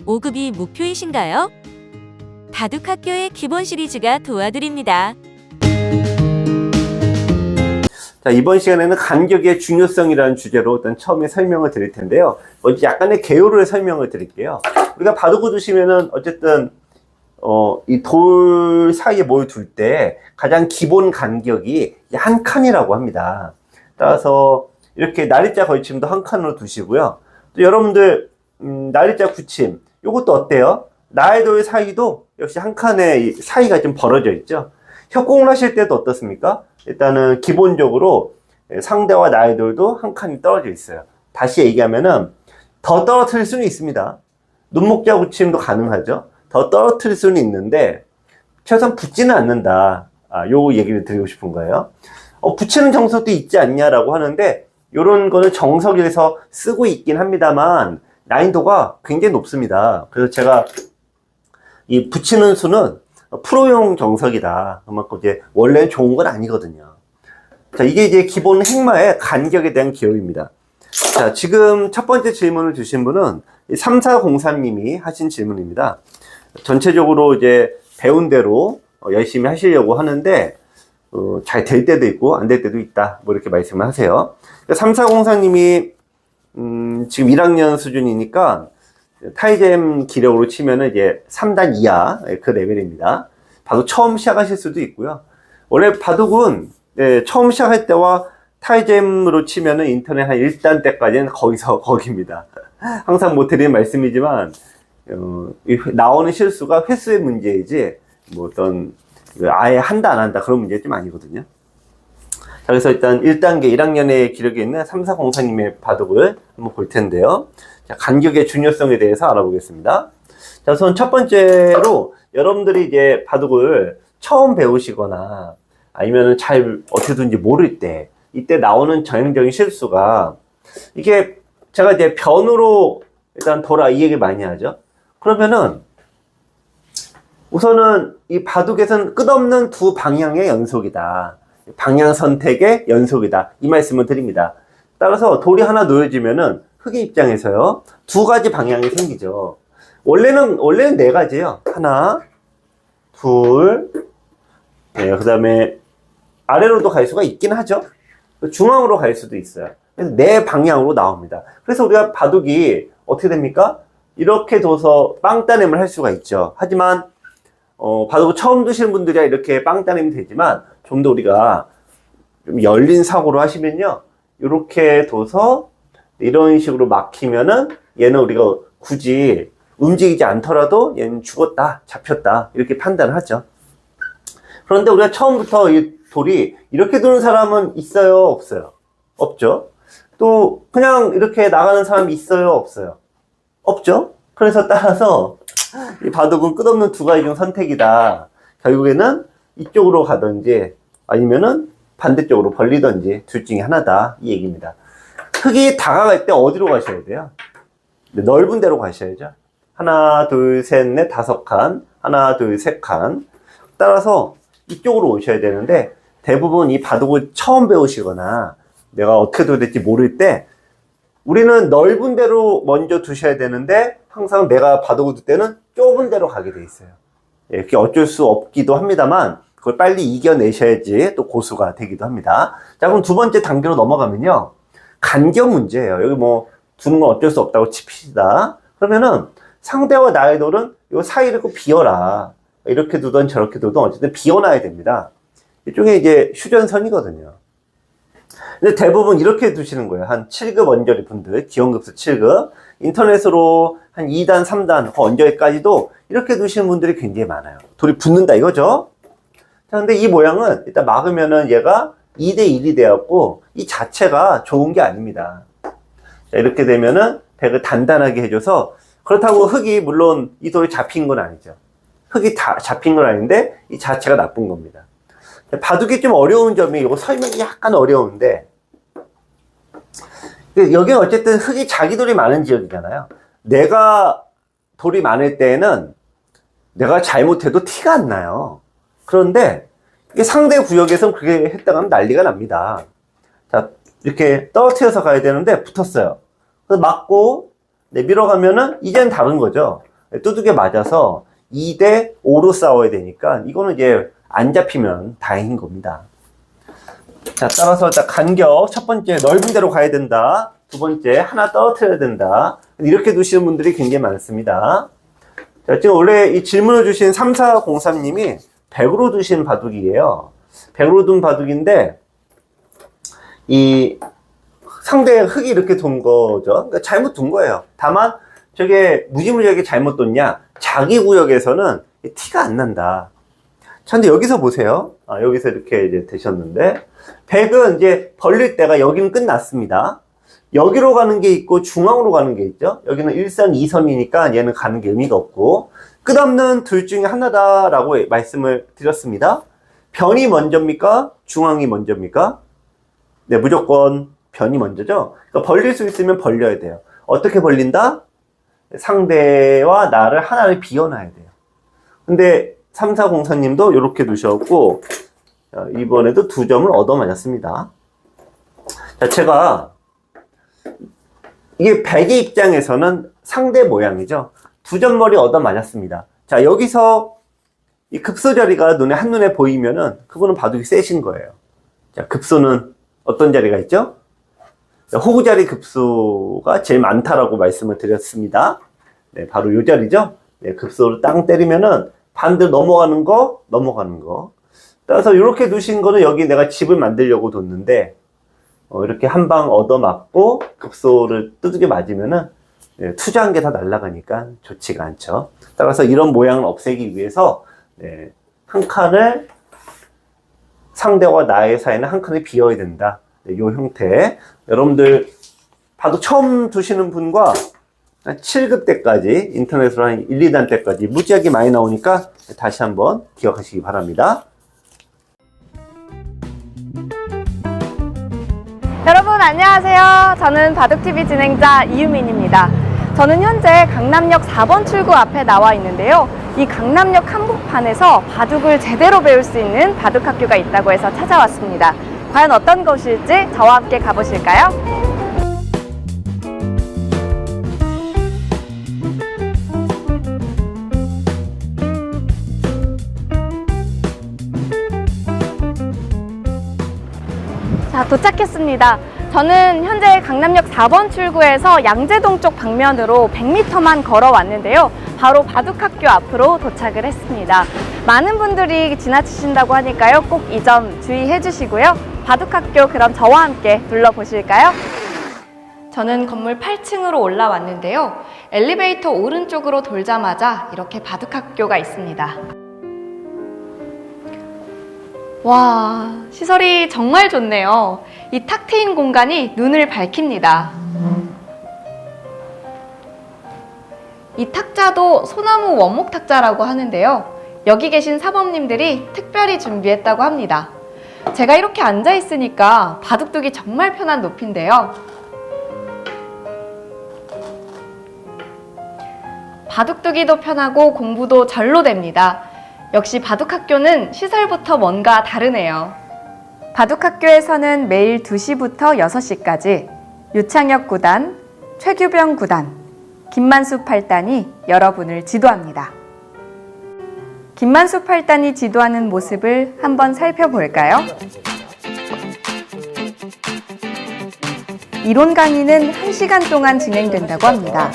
5급이 목표이신가요? 바둑학교의 기본 시리즈가 도와드립니다. 자, 이번 시간에는 간격의 중요성이라는 주제로 일단 처음에 설명을 드릴 텐데요. 먼저 약간의 개요를 설명을 드릴게요. 우리가 바둑을 두시면은 어쨌든 이 돌 사이에 뭘 둘 때 가장 기본 간격이 한 칸이라고 합니다. 따라서 이렇게 날짜 걸침도 한 칸으로 두시고요. 또 여러분들 날짜 굳힘 요것도 어때요? 나의 돌 사이도 역시 한 칸의 사이가 좀 벌어져 있죠. 협공을 하실 때도 어떻습니까? 일단은 기본적으로 상대와 나의 돌도 한 칸이 떨어져 있어요. 다시 얘기하면은 더 떨어뜨릴 수는 있습니다. 눈목자 굳힘도 가능하죠. 더 떨어뜨릴 수는 있는데 최소한 붙지는 않는다. 요 얘기를 드리고 싶은 거예요. 붙이는 정석도 있지 않냐라고 하는데 요런 거는 정석에서 쓰고 있긴 합니다만 난이도가 굉장히 높습니다. 그래서 제가 이 붙이는 수는 프로용 정석이다. 그만큼 이제 원래는 좋은 건 아니거든요. 자, 이게 이제 기본 행마의 간격에 대한 기호입니다. 자, 지금 첫 번째 질문을 주신 분은 3403님이 하신 질문입니다. 전체적으로 이제 배운 대로 열심히 하시려고 하는데 잘 될 때도 있고 안 될 때도 있다. 뭐 이렇게 말씀을 하세요. 3404님이 지금 1학년 수준이니까 타이잼 기력으로 치면은 이제 3단 이하 그 레벨입니다. 바둑 처음 시작하실 수도 있고요. 원래 바둑은 처음 시작할 때와 타이잼으로 치면은 인터넷 한 1단 때까지는 거기서 거기입니다. 항상 뭐 드리는 말씀이지만 나오는 실수가 횟수의 문제이지 뭐 어떤 아예 한다 안 한다 그런 문제는 좀 아니거든요. 자, 그래서 일단 1단계 1학년의 기록에 있는 3404님의 바둑을 한번 볼 텐데요. 자, 간격의 중요성에 대해서 알아보겠습니다. 자, 우선 첫 번째로 여러분들이 이제 바둑을 처음 배우시거나 아니면 잘 어떻게 두는지 모를 때 이때 나오는 전형적인 실수가 이게 제가 이제 변으로 일단 돌아 이 얘기 많이 하죠. 그러면은 우선은 이 바둑에서는 끝없는 두 방향의 연속이다. 방향 선택의 연속이다. 이 말씀을 드립니다. 따라서 돌이 하나 놓여지면은 흑의 입장에서요. 두 가지 방향이 생기죠. 원래는 네 가지예요. 하나, 둘, 그 다음에 아래로도 갈 수가 있긴 하죠. 중앙으로 갈 수도 있어요. 그래서 네 방향으로 나옵니다. 그래서 우리가 바둑이 어떻게 됩니까? 이렇게 둬서 빵따냄을 할 수가 있죠. 하지만 바둑을 처음 두시는 분들이야 이렇게 빵따냄이 되지만 좀 더 우리가 좀 열린 사고로 하시면요. 이렇게 둬서 이런 식으로 막히면은 얘는 우리가 굳이 움직이지 않더라도 얘는 죽었다, 잡혔다 이렇게 판단을 하죠. 그런데 우리가 처음부터 이 돌이 이렇게 두는 사람은 있어요, 없어요? 없죠. 또 그냥 이렇게 나가는 사람이 있어요, 없어요? 없죠. 그래서 따라서 이 바둑은 끝없는 두 가지 중 선택이다. 결국에는 이쪽으로 가든지 아니면은 반대쪽으로 벌리든지 둘 중에 하나다. 이 얘기입니다. 흙이 다가갈 때 어디로 가셔야 돼요? 넓은 데로 가셔야죠. 하나, 둘, 셋, 넷, 다섯 칸. 하나, 둘, 셋 칸. 따라서 이쪽으로 오셔야 되는데 대부분 이 바둑을 처음 배우시거나 내가 어떻게 둬야 될지 모를 때 우리는 넓은 데로 먼저 두셔야 되는데 항상 내가 바둑을 둘 때는 좁은 데로 가게 돼 있어요. 이렇게 어쩔 수 없기도 합니다만 그걸 빨리 이겨내셔야지 또 고수가 되기도 합니다. 자, 그럼 두 번째 단계로 넘어가면요. 간격 문제예요. 여기 뭐 두는 건 어쩔 수 없다고 칩시다. 그러면은 상대와 나의 돌은 이 사이를 꼭 비워라. 이렇게 두든 저렇게 두든 어쨌든 비워놔야 됩니다. 이쪽에 이제 휴전선이거든요. 근데 대부분 이렇게 두시는 거예요. 한 7급 언저리 분들, 기원급수 7급. 인터넷으로 한 2단, 3단, 언저리까지도 이렇게 두시는 분들이 굉장히 많아요. 돌이 붙는다 이거죠? 자, 근데 이 모양은 일단 막으면은 얘가 2대1이 되었고, 이 자체가 좋은 게 아닙니다. 자, 이렇게 되면은 백을 단단하게 해줘서, 그렇다고 흙이 물론 이 돌이 잡힌 건 아니죠. 흙이 다 잡힌 건 아닌데, 이 자체가 나쁜 겁니다. 바둑이 좀 어려운 점이, 이거 설명이 약간 어려운데, 여기는 어쨌든 흙이 자기 돌이 많은 지역이잖아요. 내가 돌이 많을 때에는 내가 잘못해도 티가 안 나요. 그런데 이게 상대 구역에서 그렇게 했다가 하면 난리가 납니다. 자, 이렇게 떨어뜨려서 가야 되는데 붙었어요. 그래서 맞고 네, 밀어가면은 이제는 다른 거죠. 두둑에 맞아서 2대 5로 싸워야 되니까 이거는 이제 안 잡히면 다행인 겁니다. 자, 따라서 자, 간격 첫 번째 넓은 데로 가야 된다. 두 번째 하나 떨어뜨려야 된다. 이렇게 두시는 분들이 굉장히 많습니다. 자, 지금 원래 이 질문을 주신 3403님이 100으로 두신 바둑이에요. 100으로 둔 바둑인데 이 상대 흙이 이렇게 둔 거죠. 그러니까 잘못 둔 거예요. 다만 저게 무지무지하게 잘못 뒀냐? 자기 구역에서는 티가 안 난다. 자, 근데 여기서 보세요. 여기서 이렇게 이제 되셨는데 100은 이제 벌릴 때가 여기는 끝났습니다. 여기로 가는 게 있고 중앙으로 가는 게 있죠. 여기는 1선, 2선이니까 얘는 가는 게 의미가 없고 끝없는 둘 중에 하나다라고 말씀을 드렸습니다. 변이 먼저입니까? 중앙이 먼저입니까? 네, 무조건 변이 먼저죠. 그러니까 벌릴 수 있으면 벌려야 돼요. 어떻게 벌린다? 상대와 나를 하나를 비워놔야 돼요. 근데 3404님도 이렇게 두셨고 이번에도 2점을 얻어맞았습니다. 자, 제가 이게 100의 입장에서는 상대 모양이죠. 2점 머리 얻어맞았습니다. 자, 여기서 이 급소 자리가 한눈에 보이면은 그거는 바둑이 세신 거예요. 자, 급소는 어떤 자리가 있죠? 호구 자리 급소가 제일 많다라고 말씀을 드렸습니다. 네, 바로 이 자리죠. 네, 급소를 땅 때리면은 반대로 넘어가는 거. 따라서 이렇게 두신 거는 여기 내가 집을 만들려고 뒀는데, 이렇게 한 방 얻어맞고 급소를 두둑에 맞으면은, 네, 투자한 게 다 날아가니까 좋지가 않죠. 따라서 이런 모양을 없애기 위해서, 네, 한 칸을 상대와 나의 사이는 한 칸을 비워야 된다. 네, 이 형태. 여러분들 바둑 처음 두시는 분과 7급 때까지 인터넷으로 한 1, 2단 때까지 무지하게 많이 나오니까 다시 한번 기억하시기 바랍니다. 여러분 안녕하세요. 저는 바둑TV 진행자 이유민입니다. 저는 현재 강남역 4번 출구 앞에 나와 있는데요. 이 강남역 한복판에서 바둑을 제대로 배울 수 있는 바둑학교가 있다고 해서 찾아왔습니다. 과연 어떤 곳일지 저와 함께 가보실까요? 자, 도착했습니다. 저는 현재 강남역 4번 출구에서 양재동 쪽 방면으로 100m만 걸어왔는데요. 바로 바둑학교 앞으로 도착을 했습니다. 많은 분들이 지나치신다고 하니까요. 꼭 이 점 주의해 주시고요. 바둑학교 그럼 저와 함께 둘러보실까요? 저는 건물 8층으로 올라왔는데요. 엘리베이터 오른쪽으로 돌자마자 이렇게 바둑학교가 있습니다. 와, 시설이 정말 좋네요. 이 탁 트인 공간이 눈을 밝힙니다. 이 탁자도 소나무 원목 탁자라고 하는데요. 여기 계신 사범님들이 특별히 준비했다고 합니다. 제가 이렇게 앉아 있으니까 바둑 두기 정말 편한 높이인데요. 바둑 두기도 편하고 공부도 절로 됩니다. 역시 바둑학교는 시설부터 뭔가 다르네요. 바둑학교에서는 매일 2시부터 6시까지 유창혁 구단, 최규병 구단, 김만수 8단이 여러분을 지도합니다. 김만수 8단이 지도하는 모습을 한번 살펴볼까요? 이론 강의는 1시간 동안 진행된다고 합니다.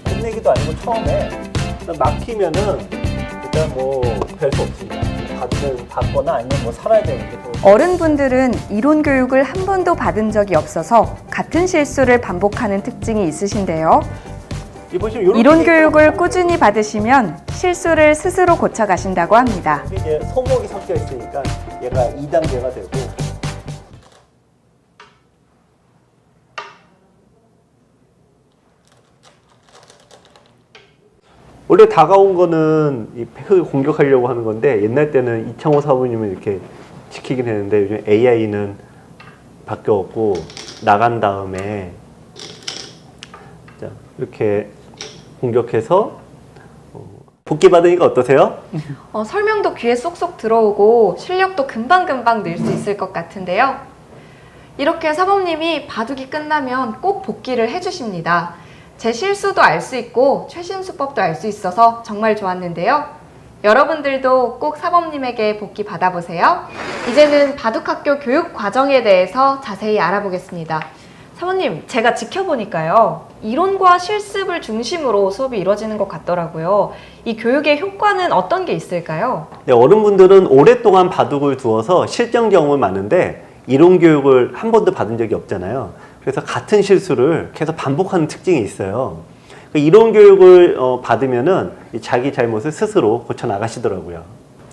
끝내기도 아니고 처음에 막히면은 일단 뭐 별 수 없습니다. 받거나 아니면 뭐 살아야 되는 게 어른분들은 이론 교육을 한 번도 받은 적이 없어서 같은 실수를 반복하는 특징이 있으신데요. 이론 교육을 꾸준히 받으시면 실수를 스스로 고쳐가신다고 합니다. 이제 소목이 섞여 있으니까 얘가 2단계가 되고 원래 다가온 거는 이 팩을 공격하려고 하는 건데 옛날 때는 이창호 사부님을 이렇게 지키긴 했는데 요즘 AI는 바뀌었고 나간 다음에 자, 이렇게 공격해서 복귀 받으니까 어떠세요? 설명도 귀에 쏙쏙 들어오고 실력도 금방금방 늘 수 있을 것 같은데요. 이렇게 사범님이 바둑이 끝나면 꼭 복귀를 해주십니다. 제 실수도 알 수 있고 최신 수법도 알 수 있어서 정말 좋았는데요. 여러분들도 꼭 사범님에게 복귀 받아보세요. 이제는 바둑학교 교육 과정에 대해서 자세히 알아보겠습니다. 사모님, 제가 지켜보니까요, 이론과 실습을 중심으로 수업이 이루어지는 것 같더라고요. 이 교육의 효과는 어떤 게 있을까요? 네, 어른분들은 오랫동안 바둑을 두어서 실전 경험이 많은데 이론 교육을 한 번도 받은 적이 없잖아요. 그래서 같은 실수를 계속 반복하는 특징이 있어요. 이론 교육을 받으면은 자기 잘못을 스스로 고쳐 나가시더라고요.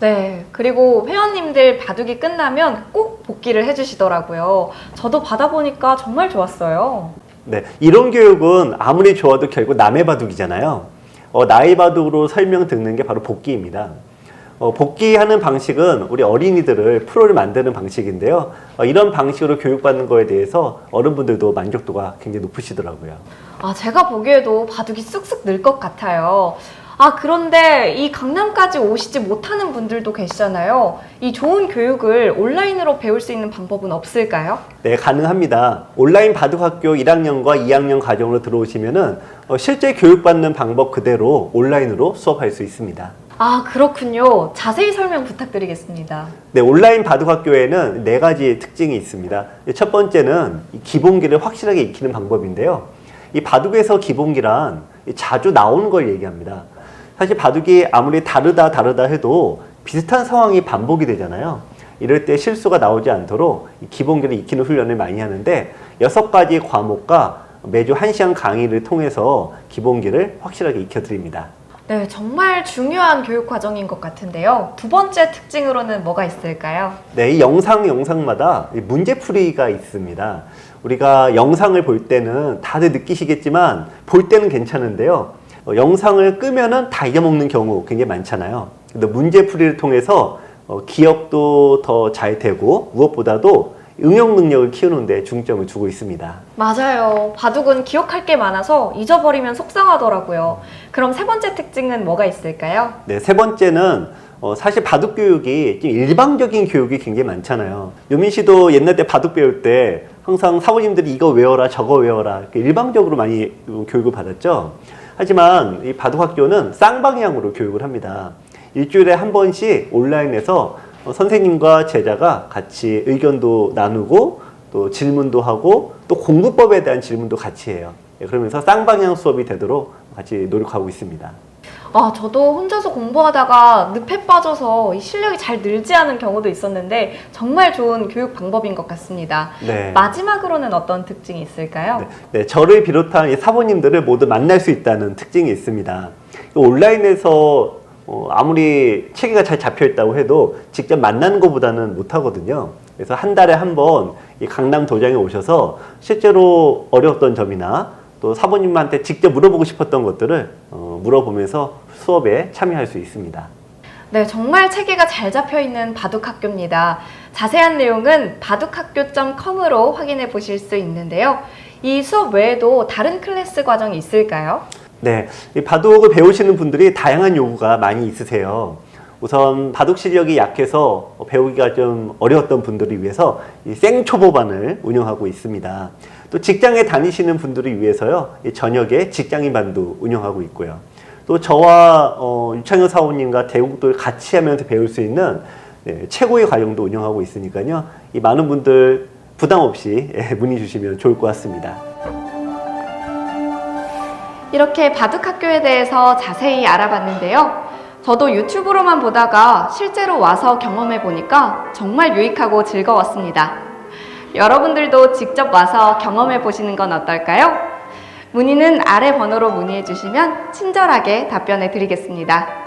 네, 그리고 회원님들 바둑이 끝나면 꼭 복귀를 해주시더라고요. 저도 받아보니까 정말 좋았어요. 네, 이론 교육은 아무리 좋아도 결국 남의 바둑이잖아요. 나의 바둑으로 설명 듣는 게 바로 복귀입니다. 복귀하는 방식은 우리 어린이들을 프로를 만드는 방식인데요. 이런 방식으로 교육받는 거에 대해서 어른분들도 만족도가 굉장히 높으시더라고요. 제가 보기에도 바둑이 쑥쑥 늘 것 같아요. 그런데 이 강남까지 오시지 못하는 분들도 계시잖아요. 이 좋은 교육을 온라인으로 배울 수 있는 방법은 없을까요? 네, 가능합니다. 온라인 바둑학교 1학년과 2학년 과정으로 들어오시면은 실제 교육받는 방법 그대로 온라인으로 수업할 수 있습니다. 그렇군요. 자세히 설명 부탁드리겠습니다. 네, 온라인 바둑학교에는 4가지 특징이 있습니다. 첫 번째는 이 기본기를 확실하게 익히는 방법인데요. 이 바둑에서 기본기란 자주 나오는 걸 얘기합니다. 사실 바둑이 아무리 다르다 해도 비슷한 상황이 반복이 되잖아요. 이럴 때 실수가 나오지 않도록 이 기본기를 익히는 훈련을 많이 하는데 6가지 과목과 매주 1시간 강의를 통해서 기본기를 확실하게 익혀드립니다. 네, 정말 중요한 교육 과정인 것 같은데요. 두 번째 특징으로는 뭐가 있을까요? 네, 이 영상마다 문제풀이가 있습니다. 우리가 영상을 볼 때는 다들 느끼시겠지만 볼 때는 괜찮은데요. 영상을 끄면은 다 잊어먹는 경우 굉장히 많잖아요. 근데 문제풀이를 통해서 기억도 더 잘 되고 무엇보다도 응용 능력을 키우는 데 중점을 두고 있습니다. 맞아요. 바둑은 기억할 게 많아서 잊어버리면 속상하더라고요. 그럼 세 번째 특징은 뭐가 있을까요? 네, 세 번째는 사실 바둑 교육이 좀 일방적인 교육이 굉장히 많잖아요. 유민 씨도 옛날 때 바둑 배울 때 항상 사모님들이 이거 외워라 저거 외워라 이렇게 일방적으로 많이 교육을 받았죠. 하지만 이 바둑 학교는 쌍방향으로 교육을 합니다. 일주일에 한 번씩 온라인에서 선생님과 제자가 같이 의견도 나누고 또 질문도 하고 또 공부법에 대한 질문도 같이 해요. 그러면서 쌍방향 수업이 되도록 같이 노력하고 있습니다. 저도 혼자서 공부하다가 늪에 빠져서 이 실력이 잘 늘지 않은 경우도 있었는데 정말 좋은 교육 방법인 것 같습니다. 네. 마지막으로는 어떤 특징이 있을까요? 네, 저를 비롯한 이 사모님들을 모두 만날 수 있다는 특징이 있습니다. 온라인에서 아무리 체계가 잘 잡혀 있다고 해도 직접 만나는 것보다는 못하거든요. 그래서 한 달에 한 번 이 강남 도장에 오셔서 실제로 어려웠던 점이나 또 사모님한테 직접 물어보고 싶었던 것들을 물어보면서 수업에 참여할 수 있습니다. 네, 정말 체계가 잘 잡혀있는 바둑학교입니다. 자세한 내용은 바둑학교.com으로 확인해 보실 수 있는데요. 이 수업 외에도 다른 클래스 과정이 있을까요? 네, 이 바둑을 배우시는 분들이 다양한 요구가 많이 있으세요. 우선 바둑 실력이 약해서 배우기가 좀 어려웠던 분들을 위해서 이 생초보반을 운영하고 있습니다. 또 직장에 다니시는 분들을 위해서요, 이 저녁에 직장인 반도 운영하고 있고요. 또 저와 유창현 사원님과 대국들 같이 하면서 배울 수 있는 최고의 과정도 운영하고 있으니까요. 이 많은 분들 부담 없이 문의 주시면 좋을 것 같습니다. 이렇게 바둑학교에 대해서 자세히 알아봤는데요. 저도 유튜브로만 보다가 실제로 와서 경험해 보니까 정말 유익하고 즐거웠습니다. 여러분들도 직접 와서 경험해 보시는 건 어떨까요? 문의는 아래 번호로 문의해 주시면 친절하게 답변해 드리겠습니다.